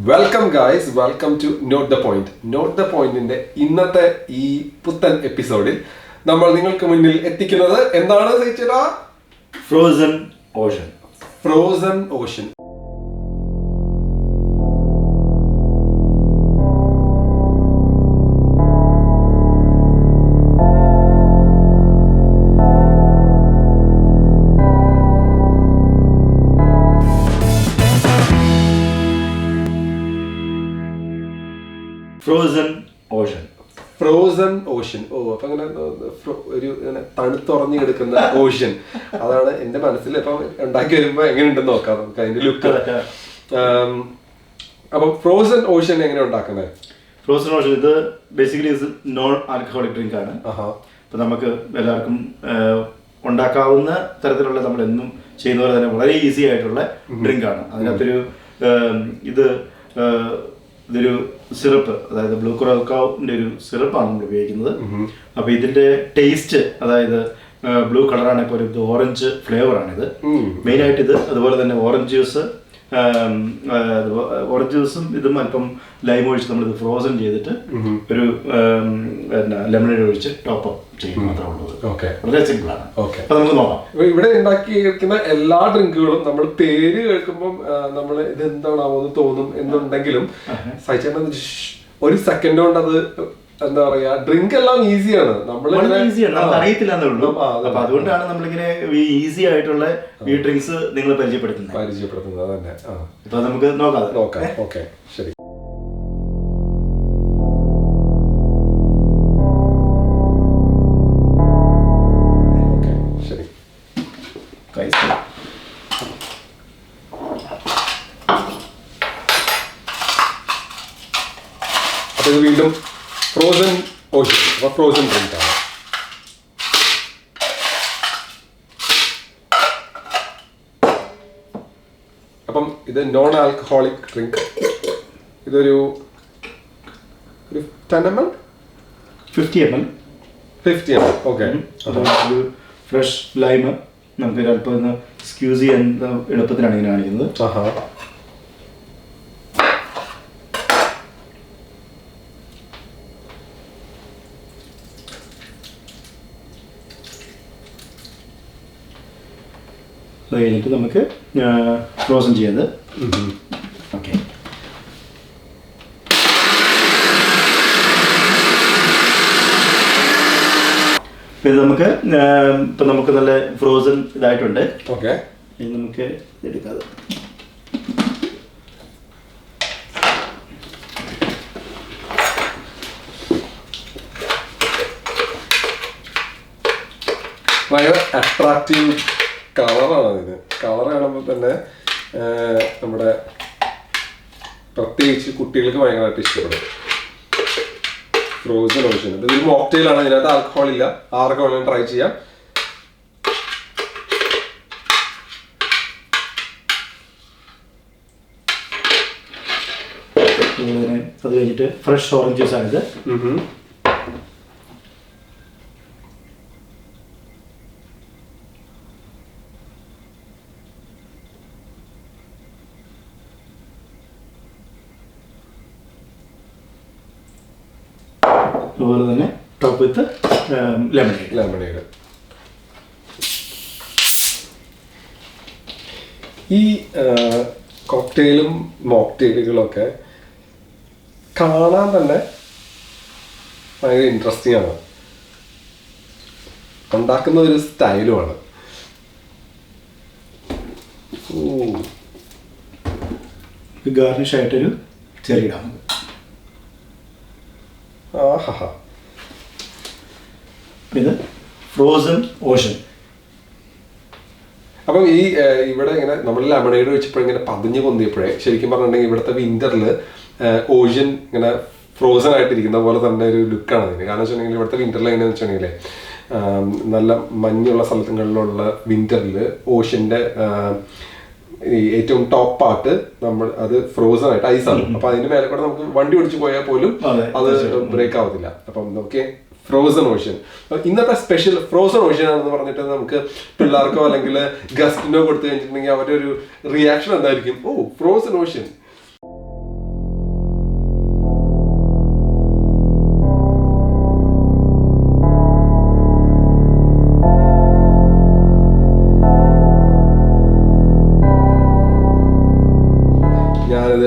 Welcome guys, welcome to Note the Point. Note the Point ന്റെ ഇന്നത്തെ ഈ പുത്തൻ എപ്പിസോഡിൽ നമ്മൾ നിങ്ങൾക്ക് മുന്നിൽ എത്തിക്കുന്നത് എന്താണ് സഹിച്ചടാ? Frozen ocean. Frozen ocean. Frozen ocean. Frozen ocean. അപ്പൊ അങ്ങനെ ഒരു തണുത്തുറഞ്ഞു കിടക്കുന്ന ഓഷൻ, അതാണ് എന്റെ മനസ്സിൽ. ഇപ്പം ഉണ്ടാക്കി വരുമ്പോ എങ്ങനെയുണ്ടെന്ന് നോക്കാം നമുക്ക് അതിന്റെ ലുക്ക്. അപ്പൊ ഫ്രോസൺ ഓഷൻ എങ്ങനെ ഉണ്ടാക്കുന്നത്? ഫ്രോസൺ ഓഷൻ ഇത് ബേസിക്കലി നോൺ ആൽക്കഹോളിക് ഡ്രിങ്ക് ആണ്. ഇപ്പൊ നമുക്ക് എല്ലാവർക്കും ഉണ്ടാക്കാവുന്ന തരത്തിലുള്ള, നമ്മൾ എന്നും ചെയ്യുന്ന പോലെ തന്നെ വളരെ ഈസി ആയിട്ടുള്ള ഡ്രിങ്ക് ആണ്. അതിനകത്തൊരു ഇതൊരു സിറപ്പ്, അതായത് ബ്ലൂ കുറാക്കാവിന്റെ ഒരു സിറപ്പാണ് നമ്മൾ ഉപയോഗിക്കുന്നത്. അപ്പൊ ഇതിന്റെ ടേസ്റ്റ്, അതായത് ബ്ലൂ കളറാണ്, ഇപ്പോൾ ഒരു ഓറഞ്ച് ഫ്ലേവർ ആണിത് മെയിൻ ആയിട്ട്. ഇത് അതുപോലെ തന്നെ ഓറഞ്ച് ജ്യൂസും ഇതും അല്പം ലൈം ഒഴിച്ച് നമ്മളിത് ഫ്രോസൺ ചെയ്തിട്ട് ഒരു ലെമണേഡ് ഒഴിച്ച് ടോപ്പ് ചെയ്യുന്നത് മാത്രമേ ഉള്ളൂ. വളരെ സിമ്പിൾ ആണ്. അപ്പൊ നമുക്ക് നോക്കാം. ഇവിടെ ഉണ്ടാക്കിയിരിക്കുന്ന എല്ലാ ഡ്രിങ്കുകളും നമ്മൾ പേര് കേൾക്കുമ്പോൾ നമ്മൾ ഇത് എന്താണാവോ എന്ന് തോന്നും എന്നുണ്ടെങ്കിലും സഹിച്ചേട്ടൻ ഒരു സെക്കൻഡ് കൊണ്ട് അത് എന്താ പറയാ, ഡ്രിങ്ക് എല്ലാം ഈസിയാണ്. അറിയത്തില്ല എന്നുള്ളൂ. അപ്പൊ അതുകൊണ്ടാണ് നമ്മളിങ്ങനെ ഈസി ആയിട്ടുള്ള ഈ ഡ്രിങ്ക്സ് നിങ്ങൾ പരിചയപ്പെടുത്തുന്നത് തന്നെ. അപ്പൊ നമുക്ക് നോക്കാം. ഓക്കെ, ശരി. അപ്പൊ ഇത് വീണ്ടും ഫ്രോസൺ ഓഷൻ, അപ്പൊ ഫ്രോസൺ ഡ്രിങ്ക് ആണ്. അപ്പം ഇത് നോൺ ആൽക്കഹോളിക് ഡ്രിങ്ക്. ഇതൊരു 10 ml 50 ml. ഓക്കെ. ഒരു ഫ്രഷ് ലൈം നമുക്ക് ഒരല്പം ഒന്ന് സ്ക്യൂസ് ചെയ്യാൻ എളുപ്പത്തിനാണ് ഇങ്ങനെ കാണിക്കുന്നത്. അത് കഴിഞ്ഞിട്ട് നമുക്ക് ഫ്രോസൺ ചെയ്യാത്. ഓക്കെ. ഇത് നമുക്ക് നല്ല ഫ്രോസൺ ഇതായിട്ടുണ്ട്. ഓക്കെ, ഇനി നമുക്ക് എടുക്കാതെ ഭയങ്കര അട്രാക്റ്റീവ് കളറാണ്. ഇതിന് കളർ കാണുമ്പോൾ തന്നെ നമ്മുടെ പ്രത്യേകിച്ച് കുട്ടികൾക്ക് ഭയങ്കരമായിട്ട് ഇഷ്ടപ്പെടും. Frozen Ocean. ഇതൊരു മോക്ടെയിൽ ആണ്, ഇതിനകത്ത് ആൽക്കഹോൾ ഇല്ല. ആർക്കും വേണമെങ്കിലും ട്രൈ ചെയ്യാം. അത് കഴിഞ്ഞിട്ട് ഫ്രഷ് ഓറഞ്ച് ജ്യൂസ് ആണിത്. അതുപോലെ തന്നെ ടോപ്പ് വിത്ത് ലെമണേഡ്. ഈ കോക്ടെയിലും മോക്ടെയിലുകളൊക്കെ കാണാൻ തന്നെ ഭയങ്കര ഇൻട്രസ്റ്റിംഗ് ആണ്. ഉണ്ടാക്കുന്ന ഒരു സ്റ്റൈലുമാണ്. ഗാർണിഷ് ആയിട്ടൊരു ചെറിയ ഇത് ഫ്രോസൺ ഓഷൻ. അപ്പം ഈ ഇവിടെ ഇങ്ങനെ നമ്മൾ ലെമണേഡ് വെച്ചപ്പോൾ ഇങ്ങനെ പതിഞ്ഞ് പൊന്തിയപ്പോഴേ ശരിക്കും പറഞ്ഞിട്ടുണ്ടെങ്കിൽ ഇവിടുത്തെ വിന്ററിൽ ഓഷൻ ഇങ്ങനെ ഫ്രോസൺ ആയിട്ടിരിക്കുന്ന പോലെ തന്നെ ഒരു ലുക്കാണ് അതിന്. കാരണം വെച്ചിട്ടുണ്ടെങ്കിൽ ഇവിടുത്തെ വിന്ററിൽ എങ്ങനെയാണെന്ന് വെച്ചിട്ടുണ്ടെങ്കിൽ നല്ല മഞ്ഞുള്ള സ്ഥലങ്ങളിലുള്ള വിന്ററിൽ ഓഷൻ്റെ ഏറ്റവും ടോപ്പ് പാർട്ട് നമ്മൾ അത് ഫ്രോസൺ ആയിട്ട് ഐസാണ്. അപ്പൊ അതിന്റെ മേലെ കൂടെ നമുക്ക് വണ്ടി ഓടിച്ചു പോയാൽ പോലും അത് ബ്രേക്ക് ആവത്തില്ല. അപ്പം നമുക്ക് ഫ്രോസൺ ഓഷൻ ഇന്നത്തെ സ്പെഷ്യൽ ഫ്രോസൺ ഓഷൻ ആണെന്ന് പറഞ്ഞിട്ട് നമുക്ക് പിള്ളേർക്കോ അല്ലെങ്കിൽ ഗസ്റ്റിനോ കൊടുത്തു കഴിഞ്ഞിട്ടുണ്ടെങ്കിൽ അവരുടെ ഒരു റിയാക്ഷൻ എന്തായിരിക്കും? ഓ, ഫ്രോസൺ ഓഷൻ.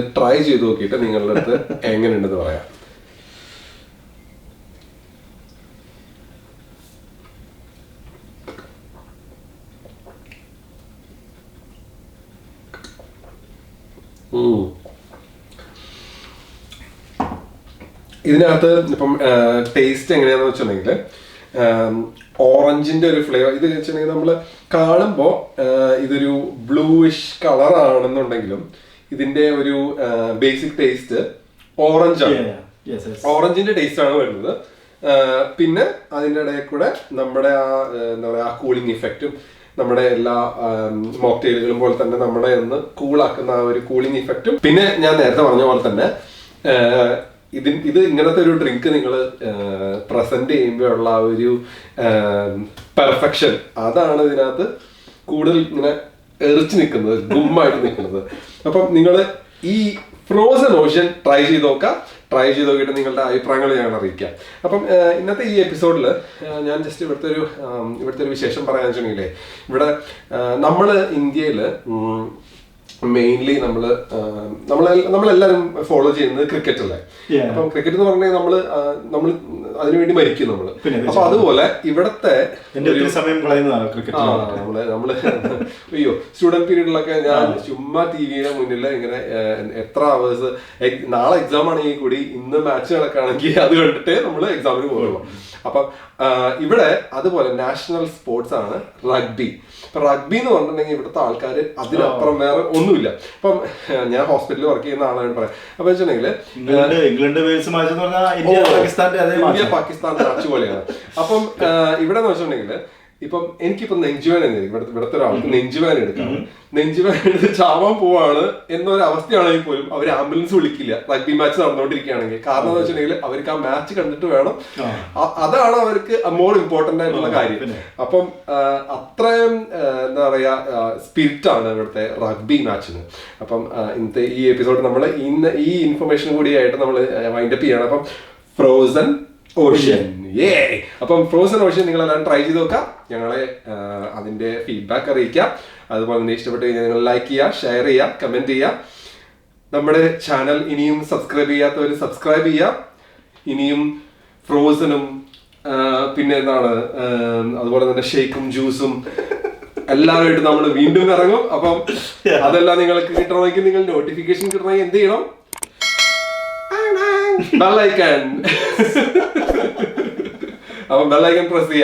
ഇത് ട്രൈ ചെയ്ത് നോക്കിയിട്ട് നിങ്ങളുടെ അടുത്ത് എങ്ങനെയുണ്ടെന്ന് പറയാം. ഇതിനകത്ത് ഇപ്പം ടേസ്റ്റ് എങ്ങനെയാന്ന് വെച്ചിട്ടുണ്ടെങ്കിൽ ഓറഞ്ചിന്റെ ഒരു ഫ്ലേവർ. ഇത് വെച്ചിട്ടുണ്ടെങ്കിൽ നമ്മൾ കാണുമ്പോൾ ഇതൊരു ബ്ലൂയിഷ് കളറാണെന്നുണ്ടെങ്കിലും ഇതിന്റെ ഒരു ബേസിക് ടേസ്റ്റ് ഓറഞ്ച് ആണ്. ഓറഞ്ചിന്റെ ടേസ്റ്റ് ആണ് വരുന്നത്. പിന്നെ അതിൻ്റെ ഇടയിൽ കൂടെ നമ്മുടെ ആ എന്താ പറയുക ആ കൂളിംഗ് ഇഫക്റ്റും നമ്മുടെ എല്ലാ മോക്ടെയിലുകളും പോലെ തന്നെ നമ്മുടെ ഒന്ന് കൂളാക്കുന്ന ആ ഒരു കൂളിംഗ് ഇഫക്റ്റും, പിന്നെ ഞാൻ നേരത്തെ പറഞ്ഞ പോലെ തന്നെ ഇത് ഇങ്ങനത്തെ ഒരു ഡ്രിങ്ക് നിങ്ങൾ പ്രസന്റ് ചെയ്യുമ്പോഴുള്ള ആ ഒരു പെർഫെക്ഷൻ, അതാണ് ഇതിനകത്ത് കൂടുതൽ ഇങ്ങനെ എറിച്ച് നിൽക്കുന്നത്, ഗുമ്മായിട്ട് നിൽക്കുന്നത്. അപ്പം നിങ്ങൾ ഈ ഫ്രോസൺ ഓഷ്യൻ ട്രൈ ചെയ്ത് നോക്കാം. ട്രൈ ചെയ്ത് നോക്കിയിട്ട് നിങ്ങളുടെ അഭിപ്രായങ്ങൾ ഞാൻ അറിയിക്കാം. അപ്പം ഇന്നത്തെ ഈ എപ്പിസോഡിൽ ഞാൻ ജസ്റ്റ് ഇവിടുത്തെ ഒരു വിശേഷം പറയാൻ വെച്ചിട്ടുണ്ടെങ്കിലേ, ഇവിടെ നമ്മൾ ഇന്ത്യയിൽ മെയിൻലി നമ്മളെല്ലാരും ഫോളോ ചെയ്യുന്നത് ക്രിക്കറ്റ് അല്ലേ. അപ്പം ക്രിക്കറ്റ് എന്ന് പറഞ്ഞാൽ നമ്മൾ അതിനുവേണ്ടി മരിക്കും നമ്മള്. അപ്പൊ അതുപോലെ ഇവിടത്തെ സമയം നമ്മള് അയ്യോ സ്റ്റുഡന്റ് പീരീഡിലൊക്കെ ഞാൻ ചുമ്മാ ടിവിയുടെ മുന്നിൽ ഇങ്ങനെ എത്ര അവേഴ്സ്, നാളെ എക്സാം ആണെങ്കിൽ കൂടി ഇന്ന് മാച്ച് നടക്കുകയാണെങ്കിൽ അത് കണ്ടിട്ടേ നമ്മൾ എക്സാമിന് പോകുള്ളൂ. അപ്പം ഇവിടെ അതുപോലെ നാഷണൽ സ്പോർട്സ് ആണ് റഗ്ബി. ഇപ്പൊ റഗ്ബി എന്ന് പറഞ്ഞിട്ടുണ്ടെങ്കിൽ ഇവിടുത്തെ ആൾക്കാർ അതിനപ്പുറം വേറെ ഒന്നുമില്ല. ഇപ്പം ഞാൻ ഹോസ്പിറ്റലിൽ വർക്ക് ചെയ്യുന്ന ആളാണ് പറയാം. അപ്പൊ വെച്ചിട്ടുണ്ടെങ്കിൽ ഇന്ത്യ പാകിസ്ഥാൻ മാച്ച് പോലെയാണ്. അപ്പം ഇവിടെ എന്ന് വെച്ചിട്ടുണ്ടെങ്കിൽ ഇപ്പം എനിക്കിപ്പം നെഞ്ചുവേന ഇവിടുത്തെ ഒരാൾക്ക് നെഞ്ചുവേന എടുക്കാണ്, നെഞ്ചുവേന എടുത്ത് ചാവാൻ പോവാണ് എന്നൊരു അവസ്ഥയാണെങ്കിൽ പോലും അവർ ആംബുലൻസ് വിളിക്കില്ല റഗ്ബി മാച്ച് നടന്നുകൊണ്ടിരിക്കുകയാണെങ്കിൽ. കാരണം എന്ന് വെച്ചിട്ടുണ്ടെങ്കിൽ അവർക്ക് ആ മാച്ച് കണ്ടിട്ട് വേണം, അതാണ് അവർക്ക് മോർ ഇമ്പോർട്ടന്റ് ആയിട്ടുള്ള കാര്യം. അപ്പം അത്രയും എന്താ പറയാ സ്പിരിറ്റ് ആണ് ഇവിടുത്തെ റഗ്ബി മാച്ചിന്. അപ്പം ഇന്നത്തെ ഈ എപ്പിസോഡ് നമ്മൾ ഈ ഇൻഫർമേഷൻ കൂടിയായിട്ട് നമ്മൾ വൈൻഡപ്പ് ചെയ്യണം. അപ്പം ഫ്രോസൺ ഓഷ്യൻ, അപ്പം ഫ്രോസൺ ഓഷ്യൻ നിങ്ങളെല്ലാം ട്രൈ ചെയ്ത് നോക്കാം. ഞങ്ങളെ അതിന്റെ ഫീഡ്ബാക്ക് അറിയിക്കാം. അതുപോലെ തന്നെ ഇഷ്ടപ്പെട്ട് കഴിഞ്ഞാൽ നിങ്ങൾ ലൈക്ക് ചെയ്യുക, ഷെയർ ചെയ്യുക, കമന്റ് ചെയ്യുക. നമ്മുടെ ചാനൽ ഇനിയും സബ്സ്ക്രൈബ് ചെയ്യാത്തവർ സബ്സ്ക്രൈബ് ചെയ്യുക. ഇനിയും ഫ്രോസണും പിന്നെ എന്താണ് അതുപോലെ തന്നെ ഷേക്കും ജ്യൂസും എല്ലാവരുമായിട്ട് നമ്മൾ വീണ്ടും ഇറങ്ങും. അപ്പം അതെല്ലാം നിങ്ങൾക്ക് കിട്ടണമെങ്കിൽ, നിങ്ങൾ നോട്ടിഫിക്കേഷൻ കിട്ടണമെങ്കിൽ എന്ത് ചെയ്യണം? Bell icon. അപ്പം ബെൽ ഐക്കൺ പ്രസ് ചെയ്യാം.